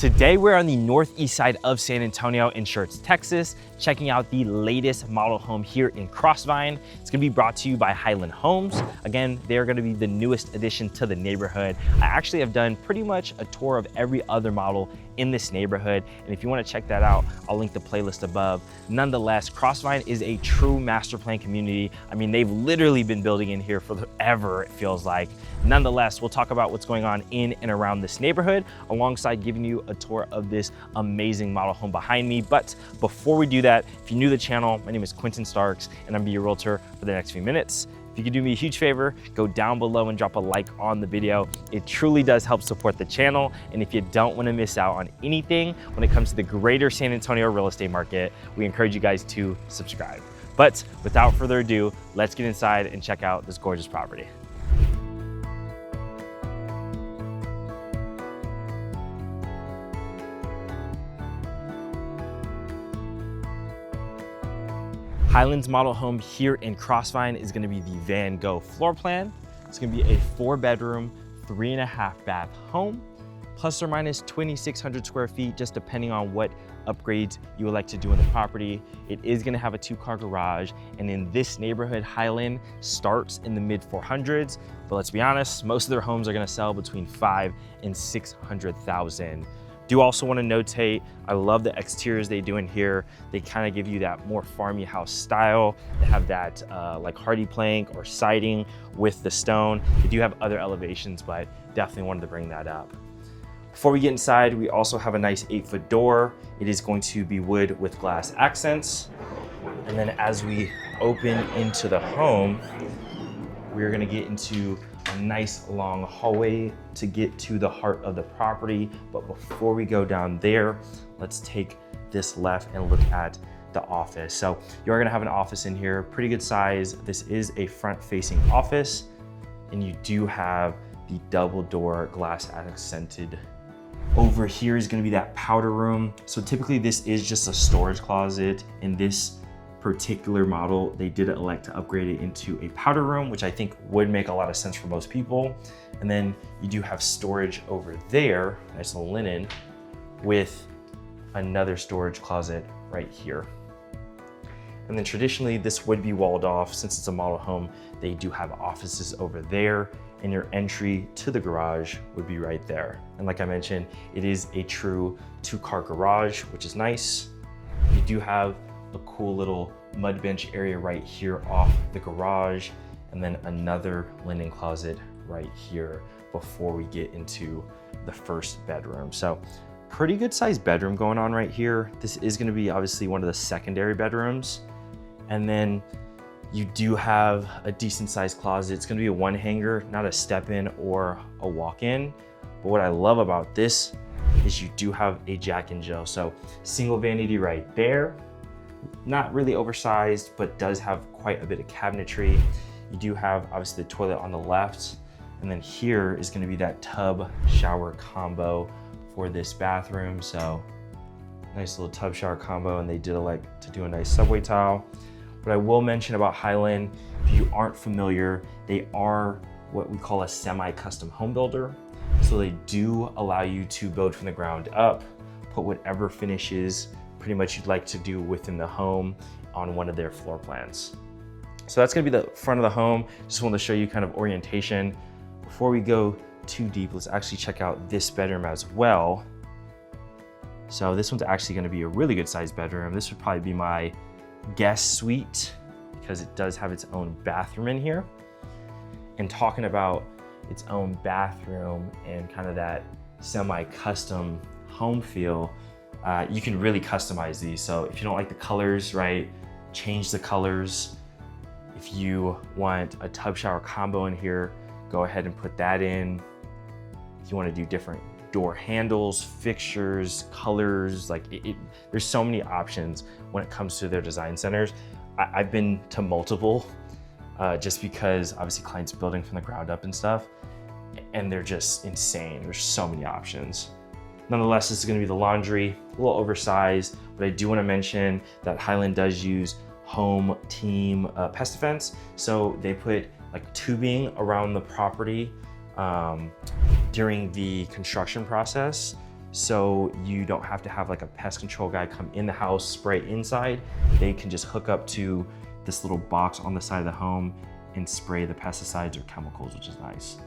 Today we're on the northeast side of San Antonio in Schertz, Texas, checking out the latest model home here in Crossvine. It's gonna be brought to you by Highland Homes. Again, they're gonna be the newest addition to the neighborhood. I actually have done pretty much a tour of every other model in this neighborhood, and if you wanna check that out, I'll link the playlist above. Nonetheless, Crossvine is a true master plan community. I mean, they've literally been building in here forever, it feels like. Nonetheless, we'll talk about what's going on in and around this neighborhood, alongside giving you a tour of this amazing model home behind me. But before we do that, if you're new to the channel, my name is Quentin Starks, and I'm gonna be your realtor for the next few minutes. If you could do me a huge favor, go down below and drop a like on the video. It truly does help support the channel. And if you don't want to miss out on anything when it comes to the greater San Antonio real estate market, we encourage you guys to subscribe. But without further ado, let's get inside and check out this gorgeous property. Highland's model home here in Crossvine is gonna be the Van Gogh floor plan. It's gonna be a 4-bedroom, 3.5 bath home, plus or minus 2,600 square feet, just depending on what upgrades you would like to do in the property. It is gonna have a 2-car garage, and in this neighborhood, Highland starts in the mid 400s, but let's be honest, most of their homes are gonna sell between 500,000 and 600,000. Do also want to notate, I love the exteriors they do in here. They kind of give you that more farmy house style. They have that like hardy plank or siding with the stone. They do have other elevations, but definitely wanted to bring that up. Before we get inside, we also have a nice 8-foot door. It is going to be wood with glass accents. And then as we open into the home, we're going to get into a nice long hallway to get to the heart of the property. But before we go down there, let's take this left and look at the office. So you're gonna have an office in here, pretty good size. This is a front-facing office, and you do have the double door glass accented. Over here is gonna be that powder room. So typically this is just a storage closet. In this particular model, they did elect to upgrade it into a powder room, which I think would make a lot of sense for most people. And then you do have storage over there, nice little linen, with another storage closet right here. And then traditionally this would be walled off. Since it's a model home, they do have offices over there, and your entry to the garage would be right there. And like I mentioned, it is a true 2-car garage, which is nice. You do have a cool little mud bench area right here off the garage, and then another linen closet right here before we get into the first bedroom. So pretty good sized bedroom going on right here. This is going to be obviously one of the secondary bedrooms. And then you do have a decent sized closet. It's going to be a 1-hanger, not a step-in or a walk-in. But what I love about this is you do have a Jack and Jill. So single vanity right there. Not really oversized, but does have quite a bit of cabinetry. You do have obviously the toilet on the left, and then here is going to be that tub shower combo for this bathroom. So nice little tub shower combo, and they did elect to do a nice subway tile. What I will mention about Highland, if you aren't familiar, they are what we call a semi-custom home builder. So they do allow you to build from the ground up, put whatever finishes pretty much you'd like to do within the home on one of their floor plans. So that's gonna be the front of the home. Just wanted to show you kind of orientation. Before we go too deep, let's actually check out this bedroom as well. So this one's actually gonna be a really good sized bedroom. This would probably be my guest suite because it does have its own bathroom in here. And talking about its own bathroom and kind of that semi-custom home feel, you can really customize these. So if you don't like the colors, right, change the colors. If you want a tub shower combo in here, go ahead and put that in. If you want to do different door handles, fixtures, colors, like there's so many options when it comes to their design centers. I've been to multiple just because obviously clients building from the ground up and stuff, and they're just insane. There's so many options. Nonetheless, this is going to be the laundry, a little oversized, but I do want to mention that Highland does use home team pest defense. So they put like tubing around the property during the construction process so you don't have to have like a pest control guy come in the house, spray inside. They can just hook up to this little box on the side of the home and spray the pesticides or chemicals, which is nice.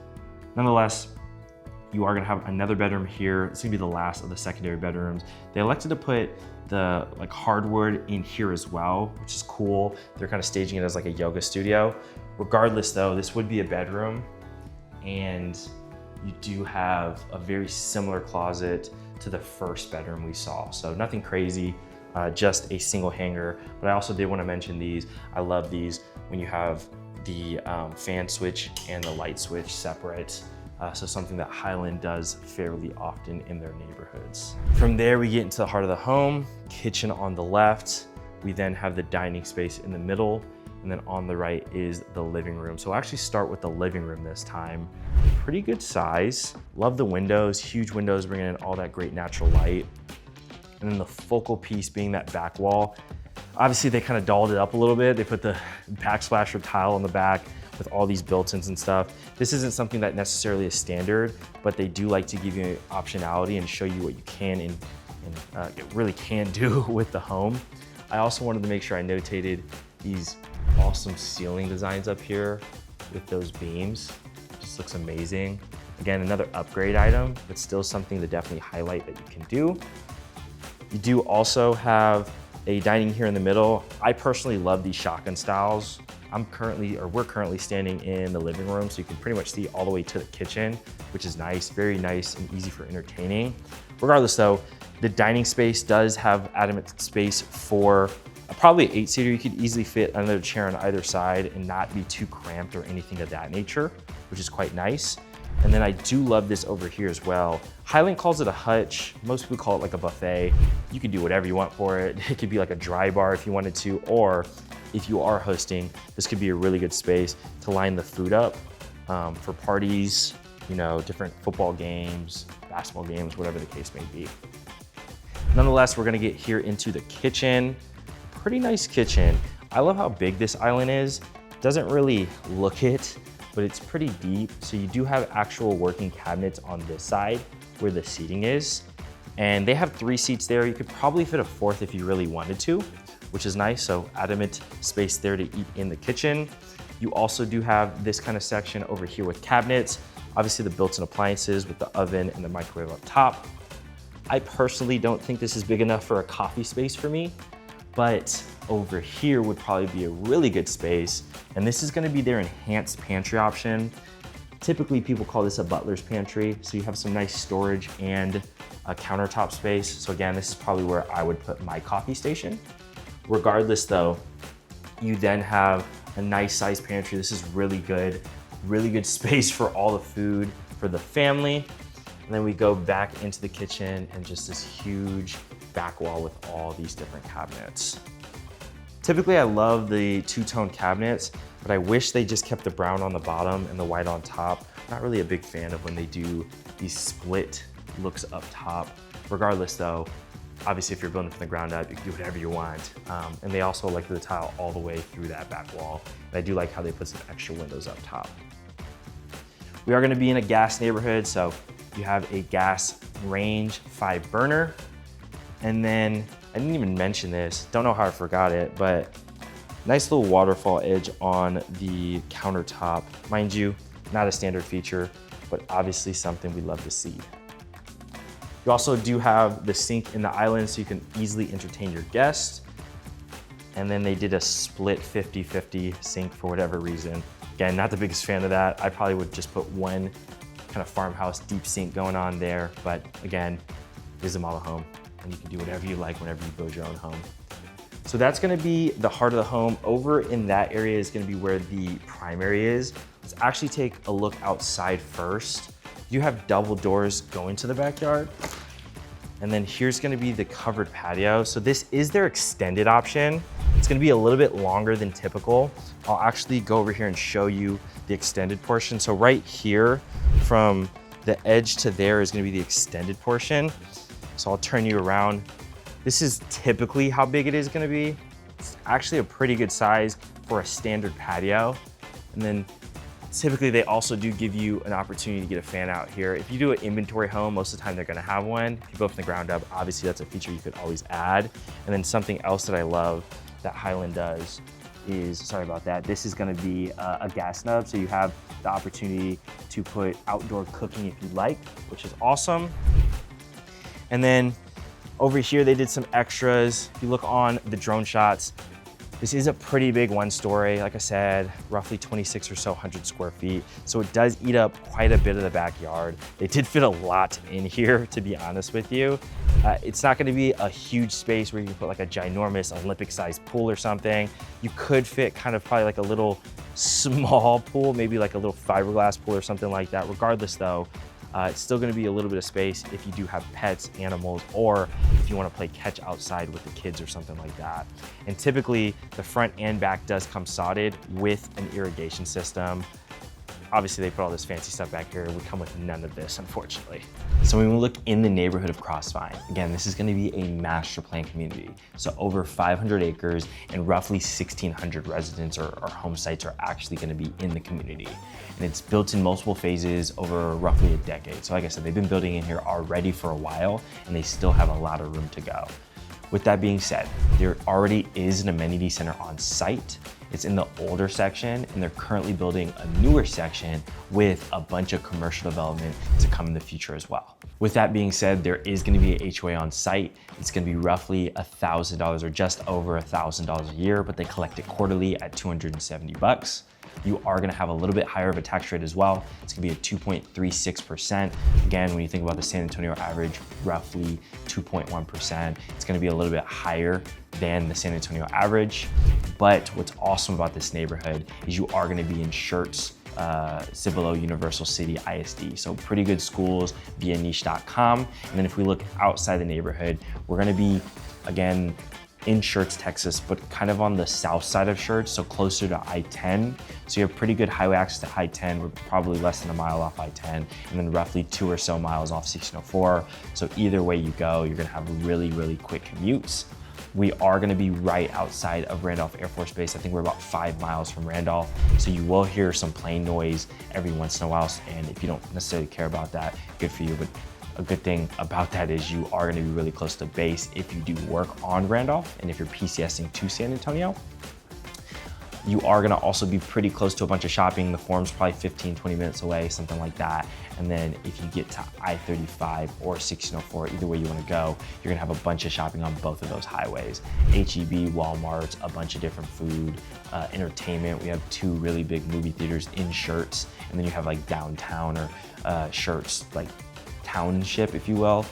Nonetheless, you are gonna have another bedroom here. It's gonna be the last of the secondary bedrooms. They elected to put the like hardwood in here as well, which is cool. They're kind of staging it as like a yoga studio. Regardless though, this would be a bedroom, and you do have a very similar closet to the first bedroom we saw. So nothing crazy, just a single hanger. But I also did want to mention these. I love these when you have the fan switch and the light switch separate. So something that Highland does fairly often in their neighborhoods. From there, we get into the heart of the home, kitchen on the left. We then have the dining space in the middle, and then on the right is the living room. So I'll actually start with the living room this time. Pretty good size. Love the windows, huge windows bringing in all that great natural light. And then the focal piece being that back wall. Obviously they kind of dolled it up a little bit. They put the backsplasher tile on the back with all these built-ins and stuff. This isn't something that necessarily is standard, but they do like to give you optionality and show you what you can and really can do with the home. I also wanted to make sure I notated these awesome ceiling designs up here with those beams. Just looks amazing. Again, another upgrade item, but still something to definitely highlight that you can do. You do also have a dining here in the middle. I personally love these shotgun styles. We're currently standing in the living room, so you can pretty much see all the way to the kitchen, which is nice, very nice and easy for entertaining. Regardless though, the dining space does have adequate space for probably an 8-seater. You could easily fit another chair on either side and not be too cramped or anything of that nature, which is quite nice. And then I do love this over here as well. Highland calls it a hutch. Most people call it like a buffet. You can do whatever you want for it. It could be like a dry bar if you wanted to, or if you are hosting, this could be a really good space to line the food up for parties, you know, different football games, basketball games, whatever the case may be. Nonetheless, we're gonna get here into the kitchen. Pretty nice kitchen. I love how big this island is. Doesn't really look it, but it's pretty deep. So you do have actual working cabinets on this side where the seating is. And they have 3 seats there. You could probably fit a 4th if you really wanted to, which is nice. So adequate space there to eat in the kitchen. You also do have this kind of section over here with cabinets. Obviously the built-in appliances with the oven and the microwave up top. I personally don't think this is big enough for a coffee space for me, but over here would probably be a really good space. And this is gonna be their enhanced pantry option. Typically people call this a butler's pantry. So you have some nice storage and a countertop space. So again, this is probably where I would put my coffee station. Regardless though, you then have a nice sized pantry. This is really good space for all the food for the family. And then we go back into the kitchen and just this huge back wall with all these different cabinets. Typically I love the two-tone cabinets, but I wish they just kept the brown on the bottom and the white on top. Not really a big fan of when they do these split looks up top. Regardless though, obviously if you're building from the ground up, you can do whatever you want. And they also like the tile all the way through that back wall. And I do like how they put some extra windows up top. We are gonna be in a gas neighborhood, so you have a gas range 5 burner. And then, I didn't even mention this, don't know how I forgot it, but nice little waterfall edge on the countertop. Mind you, not a standard feature, but obviously something we love to see. You also do have the sink in the island so you can easily entertain your guests. And then they did a split 50-50 sink for whatever reason. Again, not the biggest fan of that. I probably would just put one kind of farmhouse deep sink going on there. But again, it is a model home and you can do whatever you like whenever you build your own home. So that's gonna be the heart of the home. Over in that area is gonna be where the primary is. Let's actually take a look outside first. You have double doors going to the backyard. And then here's gonna be the covered patio. So this is their extended option. It's gonna be a little bit longer than typical. I'll actually go over here and show you the extended portion. So right here, from the edge to there is gonna be the extended portion. So I'll turn you around. This is typically how big it is gonna be. It's actually a pretty good size for a standard patio. And then Typically, they also do give you an opportunity to get a fan out here. If you do an inventory home, most of the time they're gonna have one. If you build from the ground up, obviously that's a feature you could always add. And then something else that I love that Highland does is, sorry about that, this is gonna be a gas snub. So you have the opportunity to put outdoor cooking if you'd like, which is awesome. And then over here, they did some extras. If you look on the drone shots, this is a pretty big one story. Like I said, roughly 26 or so hundred square feet. So it does eat up quite a bit of the backyard. They did fit a lot in here, to be honest with you. It's not gonna be a huge space where you can put like a ginormous Olympic-sized pool or something. You could fit kind of probably like a little small pool, maybe like a little fiberglass pool or something like that. Regardless though, it's still gonna be a little bit of space if you do have pets, animals, or if you wanna play catch outside with the kids or something like that. And typically, the front and back does come sodded with an irrigation system. Obviously, they put all this fancy stuff back here. It would come with none of this, unfortunately. So when we look in the neighborhood of Crossvine, again, this is gonna be a master plan community. So over 500 acres and roughly 1,600 residents or home sites are actually gonna be in the community. And it's built in multiple phases over roughly a decade. So like I said, they've been building in here already for a while and they still have a lot of room to go. With that being said, there already is an amenity center on site. It's in the older section and they're currently building a newer section with a bunch of commercial development to come in the future as well. With that being said, there is gonna be a HOA on site. It's gonna be roughly $1,000 or just over $1,000 a year, but they collect it quarterly at 270 bucks. You are gonna have a little bit higher of a tax rate as well. It's gonna be at 2.36%. Again, when you think about the San Antonio average, roughly 2.1%. It's gonna be a little bit higher than the San Antonio average. But what's awesome about this neighborhood is you are gonna be in Schertz, Cibolo Universal City ISD. So pretty good schools via niche.com. And then if we look outside the neighborhood, we're gonna be, again, in Schertz, Texas, but kind of on the south side of Schertz, so closer to I-10. So you have pretty good highway access to I-10. We're probably less than a mile off I-10, and then roughly 2 or so miles off 1604. So either way you go, you're gonna have really, really quick commutes. We are gonna be right outside of Randolph Air Force Base. I think we're about 5 miles from Randolph. So you will hear some plane noise every once in a while. And if you don't necessarily care about that, good for you. But a good thing about that is you are gonna be really close to base if you do work on Randolph and if you're PCSing to San Antonio. You are gonna also be pretty close to a bunch of shopping. The forum's probably 15, 20 minutes away, something like that. And then if you get to I-35 or 1604, either way you wanna go, you're gonna have a bunch of shopping on both of those highways. HEB, Walmart, a bunch of different food, entertainment. We have 2 really big movie theaters in Schertz. And then you have like downtown or Schertz, like township, if you will,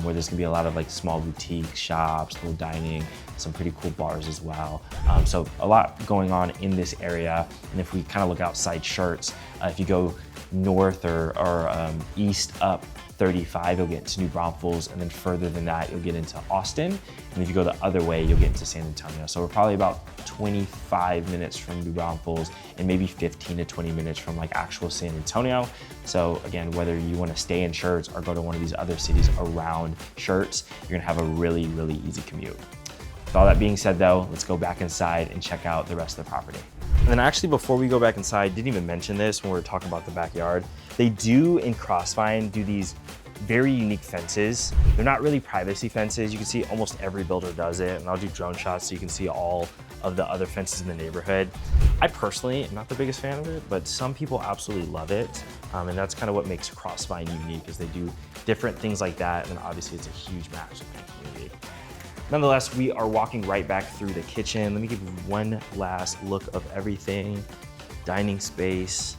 where there's gonna be a lot of like small boutique shops, little dining, some pretty cool bars as well. So a lot going on in this area. And if we kind of look outside Schertz, if you go north or east up 35, you'll get into New Braunfels, and then further than that, you'll get into Austin. And if you go the other way, you'll get into San Antonio. So we're probably about 25 minutes from New Braunfels and maybe 15 to 20 minutes from like actual San Antonio. So again, whether you wanna stay in Schertz or go to one of these other cities around Schertz, you're gonna have a really, really easy commute. With all that being said though, let's go back inside and check out the rest of the property. And then actually before we go back inside, didn't even mention this when we were talking about the backyard. They do in Crossvine do these very unique fences. They're not really privacy fences. You can see almost every builder does it, and I'll do drone shots so you can see all of the other fences in the neighborhood. I personally am not the biggest fan of it, but some people absolutely love it. And that's kind of what makes Crossvine unique, is they do different things like that. And obviously it's a huge master plan community. Nonetheless, we are walking right back through the kitchen. Let me give you one last look of everything. Dining space,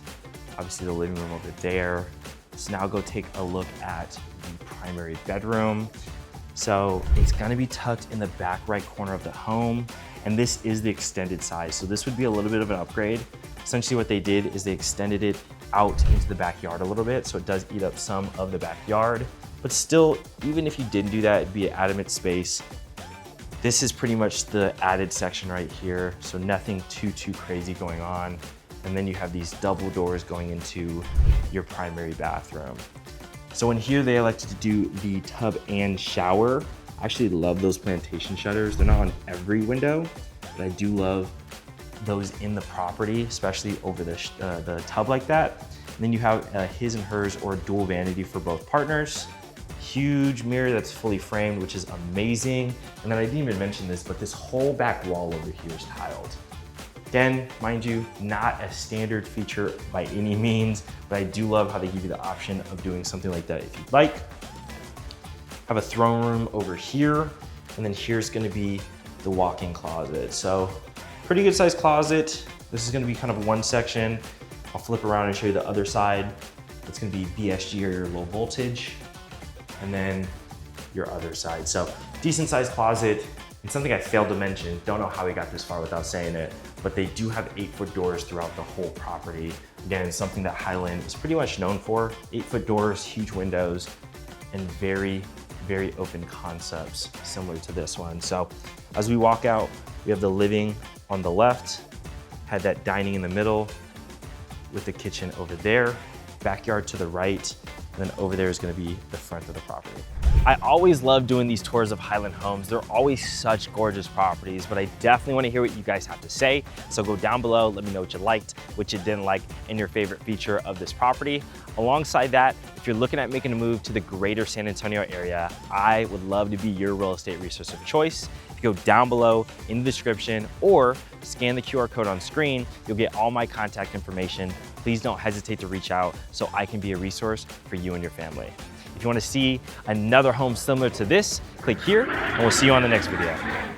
obviously the living room over there. Let's now go take a look at the primary bedroom. So it's gonna be tucked in the back right corner of the home. And this is the extended size. So this would be a little bit of an upgrade. Essentially what they did is they extended it out into the backyard a little bit. So it does eat up some of the backyard, but still, even if you didn't do that, it'd be an adamant space. This is pretty much the added section right here. So nothing too crazy going on. And then you have these double doors going into your primary bathroom. So in here, they elected to do the tub and shower. I actually love those plantation shutters. They're not on every window, but I do love those in the property, especially over the tub like that. And then you have his and hers or dual vanity for both partners. Huge mirror that's fully framed, which is amazing. And then I didn't even mention this, but this whole back wall over here is tiled. Again, mind you, not a standard feature by any means, but I do love how they give you the option of doing something like that if you'd like. Have a throne room over here, and then here's gonna be the walk-in closet. So pretty good sized closet. This is gonna be kind of one section. I'll flip around and show you the other side. It's gonna be BSG or low voltage, and then your other side. So decent sized closet. And something I failed to mention, don't know how we got this far without saying it, but they do have 8-foot doors throughout the whole property. Again, something that Highland is pretty much known for. 8-foot doors, huge windows, and very, very open concepts similar to this one. So as we walk out, we have the living on the left, had that dining in the middle with the kitchen over there, backyard to the right, and then over there is gonna be the front of the property. I always love doing these tours of Highland homes. They're always such gorgeous properties, but I definitely want to hear what you guys have to say. So go down below, let me know what you liked, what you didn't like, and your favorite feature of this property. Alongside that, if you're looking at making a move to the greater San Antonio area, I would love to be your real estate resource of choice. If you go down below in the description or scan the QR code on screen, you'll get all my contact information. Please don't hesitate to reach out so I can be a resource for you and your family. If you want to see another home similar to this, click here and we'll see you on the next video.